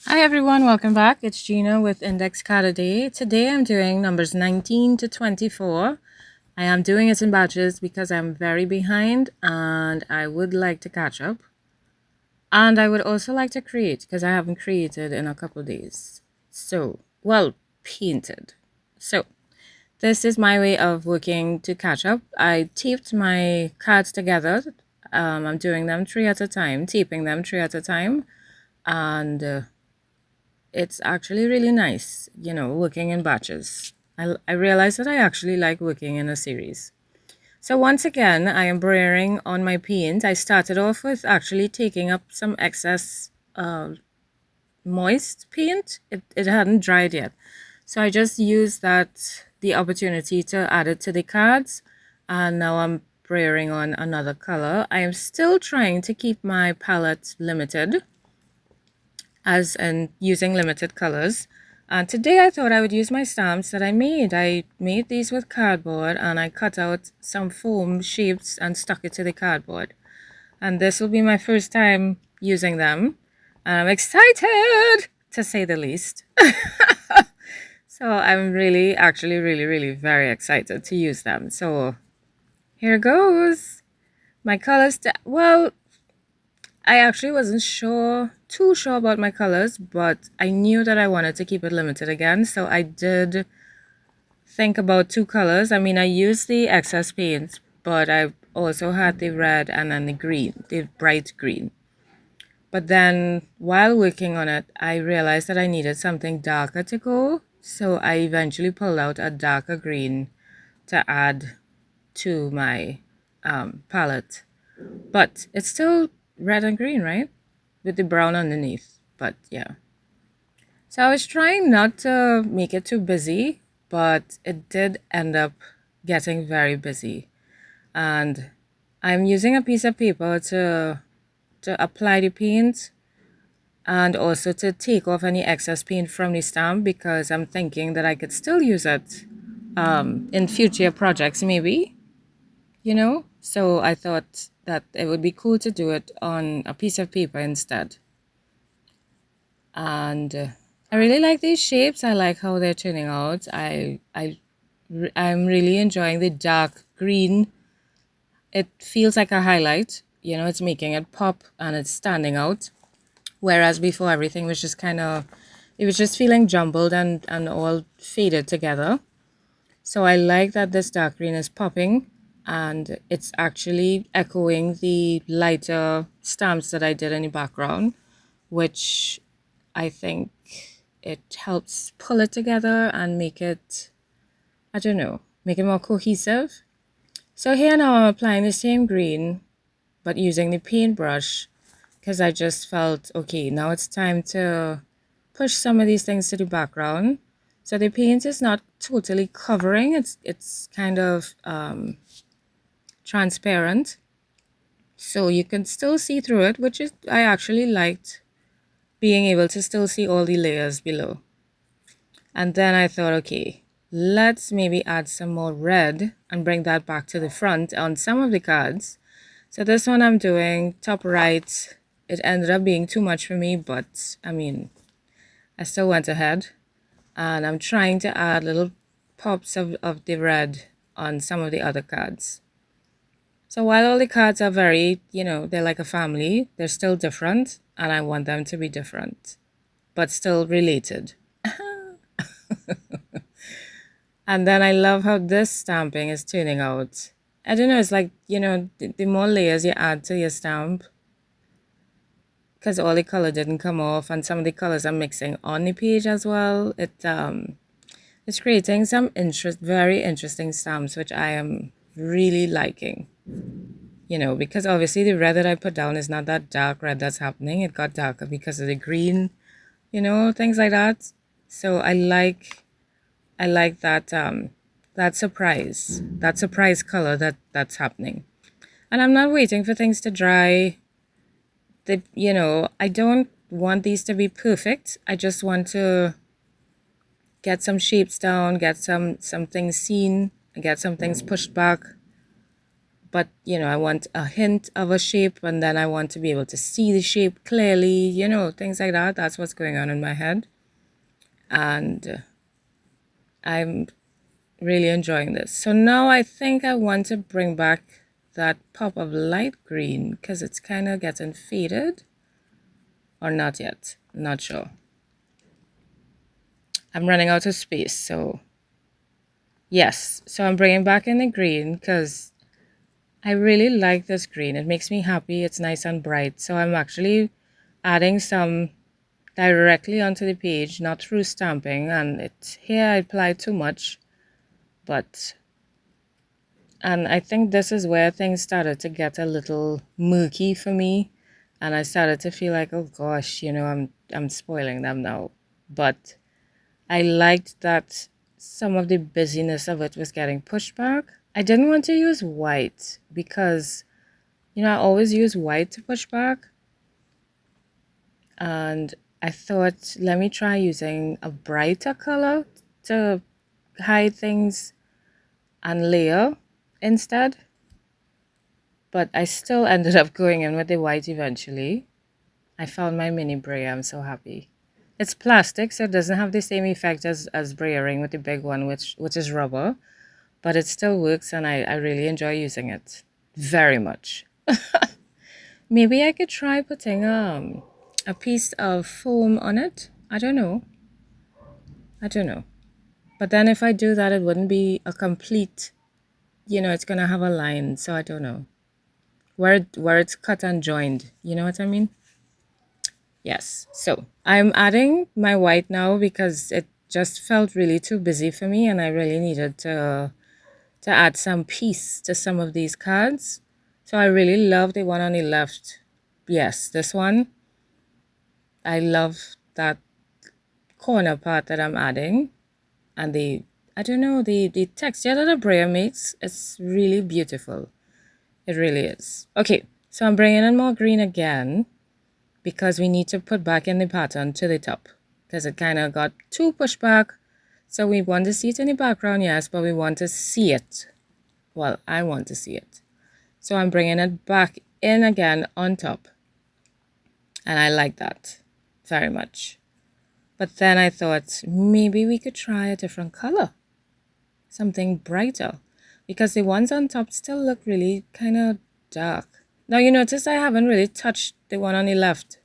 Hi everyone, welcome back. It's Gina with Index Card a Day. Today I'm doing numbers 19 to 24. I am doing it in batches because I'm very behind and I would like to catch up. And I would also like to create because I haven't created in a couple of days. Painted. So, this is my way of working to catch up. I taped my cards together. I'm doing them three at a time, taping them three at a time. And it's actually really nice, working in batches. I realized that I actually like working in a series. So once again, I am brewing on my paint. I started off with actually taking up some excess moist paint. It hadn't dried yet. So I just used the opportunity to add it to the cards. And now I'm brewing on another color. I am still trying to keep my palette limited as in using limited colors. And today I thought I would use my stamps that I made. I made these with cardboard and I cut out some foam shapes and stuck it to the cardboard. And this will be my first time using them. I'm excited to say the least. So I'm really, actually, really, really very excited to use them. So here goes. My colors, well, I actually wasn't too sure about my colors, but I knew that I wanted to keep it limited again. So I did think about two colors. I mean, I used the excess paint, but I also had the red and then the green, the bright green. But then while working on it, I realized that I needed something darker to go. So I eventually pulled out a darker green to add to my palette. But it's still red and green, right? With the brown underneath. But yeah. So I was trying not to make it too busy, but it did end up getting very busy. And I'm using a piece of paper to apply the paint and also to take off any excess paint from the stamp because I'm thinking that I could still use it in future projects maybe, So I thought that it would be cool to do it on a piece of paper instead. And I really like these shapes. I like how they're turning out. I'm really enjoying the dark green. It feels like a highlight. It's making it pop and it's standing out. Whereas before everything was just it was just feeling jumbled and all faded together. So I like that this dark green is popping and it's actually echoing the lighter stamps that I did in the background, which I think it helps pull it together and make it, I don't know, make it more cohesive. So here now I'm applying the same green, but using the paintbrush because I just felt, okay, now it's time to push some of these things to the background. So the paint is not totally covering, it's kind of transparent. So you can still see through it, which is, I actually liked being able to still see all the layers below. And then I thought, okay, let's maybe add some more red and bring that back to the front on some of the cards. So this one I'm doing top right. It ended up being too much for me, but I mean, I still went ahead. And I'm trying to add little pops of the red on some of the other cards. So while all the cards are very, they're like a family, they're still different. And I want them to be different, but still related. And then I love how this stamping is turning out. I don't know, it's like, the more layers you add to your stamp, because all the color didn't come off and some of the colors are mixing on the page as well. It's creating some very interesting stamps, which I am really liking. Because obviously the red that I put down is not that dark red that's happening. It got darker because of the green, things like that. So I like that surprise color that's happening. And I'm not waiting for things to dry. I don't want these to be perfect. I just want to get some shapes down, get some things seen, get some things pushed back. but I want a hint of a shape, and then I want to be able to see the shape clearly, things like that. That's what's going on in my head. And I'm really enjoying this. So now I think I want to bring back that pop of light green because it's kind of getting faded. Or not yet, not sure. I'm running out of space, so yes. So I'm bringing back in the green because I really like this green. It makes me happy. It's nice and bright. So I'm actually adding some directly onto the page, not through stamping. And here I applied too much, and I think this is where things started to get a little murky for me. And I started to feel like, oh gosh, I'm spoiling them now. But I liked that some of the busyness of it was getting pushed back. I didn't want to use white because, I always use white to push back. And I thought, let me try using a brighter color to hide things and layer instead. But I still ended up going in with the white eventually. I found my mini brayer. I'm so happy. It's plastic, so it doesn't have the same effect as brayering with the big one, which is rubber. But it still works, and I really enjoy using it. Very much. Maybe I could try putting a piece of foam on it. I don't know. But then if I do that, it wouldn't be a complete, it's going to have a line. So I don't know. Where it's cut and joined. You know what I mean? Yes. So I'm adding my white now because it just felt really too busy for me, and I really needed to add some peace to some of these cards. So I really love the one on the left. Yes, this one. I love that corner part that I'm adding. And I don't know, the texture that the brayer makes, it's really beautiful. It really is. Okay, so I'm bringing in more green again because we need to put back in the pattern to the top because it kind of got too pushed back. So we want to see it in the background, yes, but we want to see it. Well, I want to see it. So I'm bringing it back in again on top. And I like that very much. But then I thought maybe we could try a different color. Something brighter. Because the ones on top still look really kind of dark. Now you notice I haven't really touched the one on the left.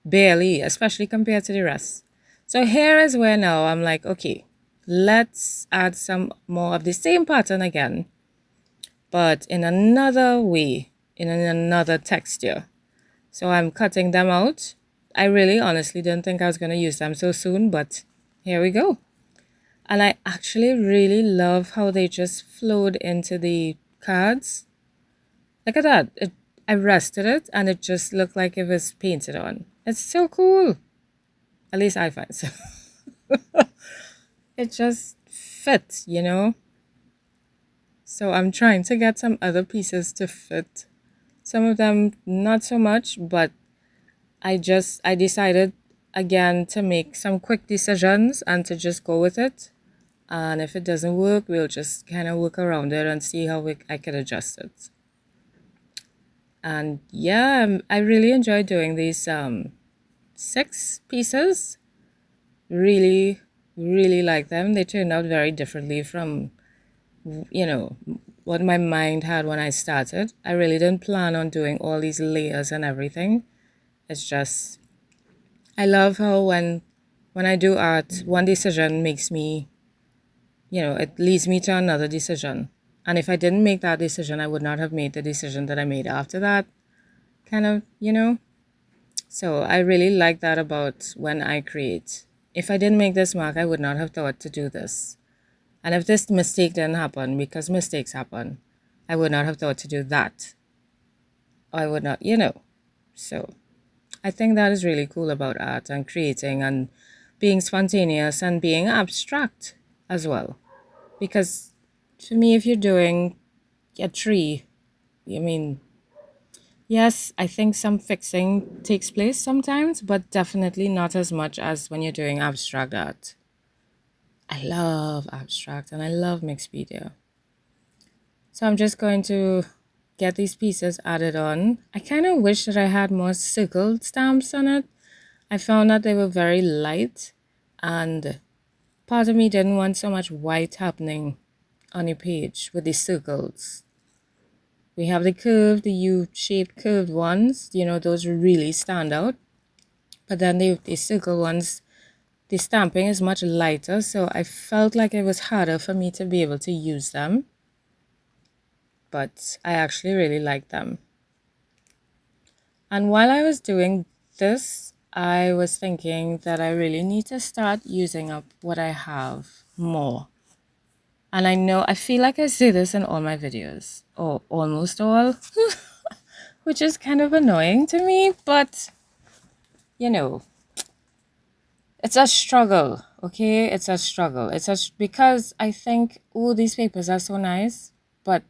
Barely, especially compared to the rest. So here is where now I'm like, okay, let's add some more of the same pattern again, but in another way, in another texture. So I'm cutting them out. I really honestly didn't think I was going to use them so soon, but here we go. And I actually really love how they just flowed into the cards. Look at that. I rested it and it just looked like it was painted on. It's so cool. At least I find so. It just fits, So I'm trying to get some other pieces to fit. Some of them not so much, but I decided again to make some quick decisions and to just go with it. And if it doesn't work, we'll just kind of work around it and see how I can adjust it. And yeah, I really enjoy doing these 6 pieces. Really, really like them. They turned out very differently from, what my mind had when I started. I really didn't plan on doing all these layers and everything. It's just, I love how when I do art, one decision makes me, it leads me to another decision. And if I didn't make that decision, I would not have made the decision that I made after that. Kind of, So I really like that about when I create. If I didn't make this mark, I would not have thought to do this. And if this mistake didn't happen, because mistakes happen, I would not have thought to do that. I would not, So I think that is really cool about art and creating and being spontaneous and being abstract as well. Because for me, if you're doing a tree, yes, I think some fixing takes place sometimes, but definitely not as much as when you're doing abstract art. I love abstract and I love mixed media. So I'm just going to get these pieces added on. I kind of wish that I had more circled stamps on it. I found that they were very light, and part of me didn't want so much white happening on your page with these circles. We have the curved, the U-shaped curved ones, those really stand out. But then the circle ones, the stamping is much lighter, so I felt like it was harder for me to be able to use them. But I actually really like them. And while I was doing this, I was thinking that I really need to start using up what I have more. And I feel like I say this in all my videos, or almost all, which is kind of annoying to me, but it's a struggle, okay? It's a struggle. Because I think, oh, these papers are so nice, but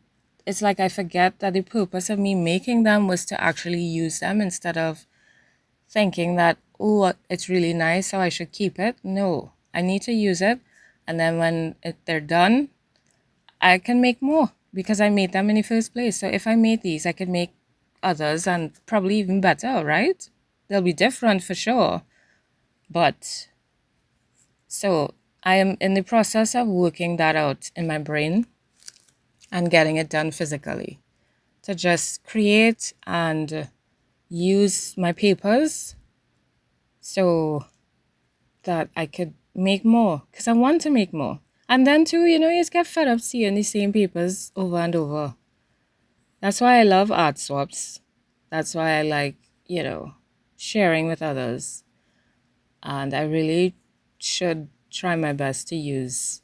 it's like I forget that the purpose of me making them was to actually use them instead of thinking that, oh, it's really nice, so I should keep it. No, I need to use it. And then when they're done, I can make more because I made them in the first place. So if I made these, I could make others and probably even better, right? They'll be different for sure. But so I am in the process of working that out in my brain and getting it done physically to just create and use my papers so that I could make more because I want to make more. And then too, you just get fed up seeing the same papers over and over. That's why I love art swaps. That's why I like, sharing with others. And I really should try my best to use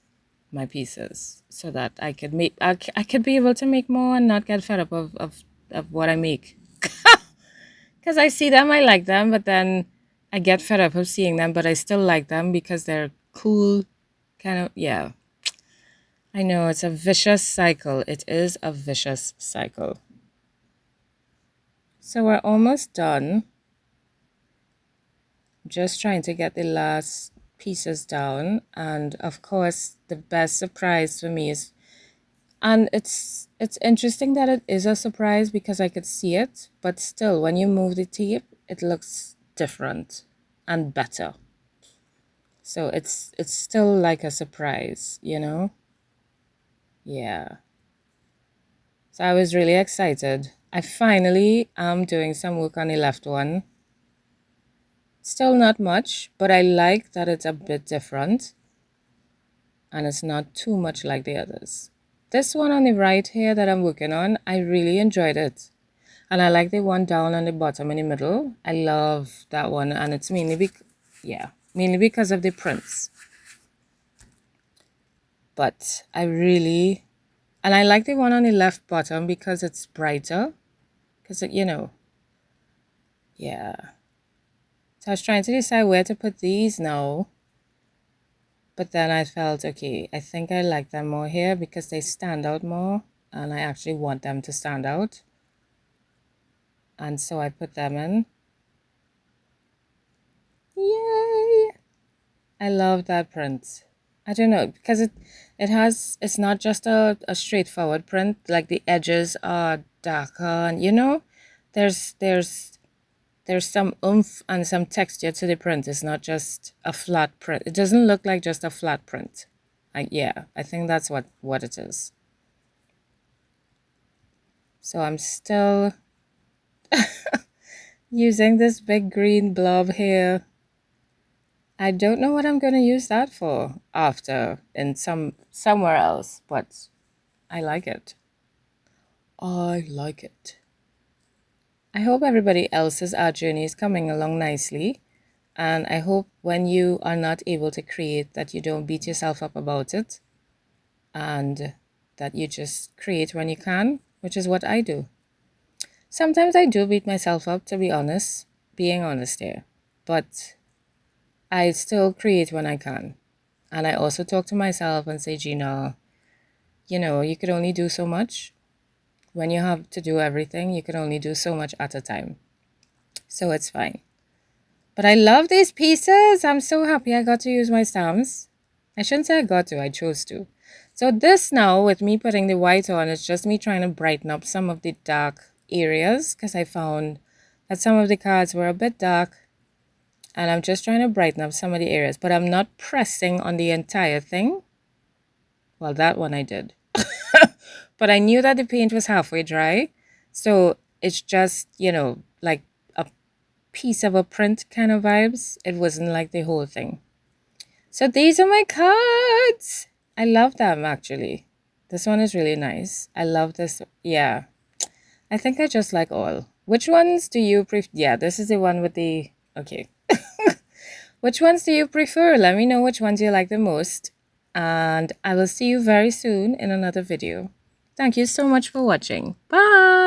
my pieces so that I could I could be able to make more and not get fed up of what I make. Because I see them, I like them, but then I get fed up of seeing them, but I still like them because they're cool, kind of, yeah. I know, it's a vicious cycle. It is a vicious cycle. So we're almost done. Just trying to get the last pieces down. And of course, the best surprise for me is, and it's interesting that it is a surprise because I could see it, but still, when you move the tape, it looks different and better. So it's still like a surprise, Yeah. So I was really excited. I finally am doing some work on the left one. Still not much, but I like that it's a bit different and it's not too much like the others. This one on the right here that I'm working on, I really enjoyed it. And I like the one down on the bottom in the middle. I love that one, and it's mainly because of the prints. But I like the one on the left bottom because it's brighter. Because yeah. So I was trying to decide where to put these now. But then I felt, okay, I think I like them more here because they stand out more. And I actually want them to stand out. And so I put them in. Yay! I love that print. I don't know, because it's not just a straightforward print. Like the edges are darker and there's some oomph and some texture to the print. It's not just a flat print. It doesn't look like just a flat print. I think that's what it is. So I'm still using this big green blob here. I don't know what I'm going to use that for after in somewhere else, but I like it. I like it. I hope everybody else's art journey is coming along nicely. And I hope when you are not able to create that you don't beat yourself up about it. And that you just create when you can, which is what I do. Sometimes I do beat myself up, to be honest, being honest here. But I still create when I can. And I also talk to myself and say, Gina, you could only do so much. When you have to do everything, you can only do so much at a time. So it's fine. But I love these pieces. I'm so happy I got to use my stamps. I shouldn't say I got to, I chose to. So this now, with me putting the white on, it's just me trying to brighten up some of the dark areas because I found that some of the cards were a bit dark, and I'm just trying to brighten up some of the areas, but I'm not pressing on the entire thing. Well, that one I did. But I knew that the paint was halfway dry, so it's just, like a piece of a print kind of vibes. It wasn't like the whole thing. So these are my cards. I love them actually. This one is really nice. I love this. Yeah. I think I just like all. Which ones do you prefer? Yeah, this is the one with the... Okay. Which ones do you prefer? Let me know which ones you like the most. And I will see you very soon in another video. Thank you so much for watching. Bye!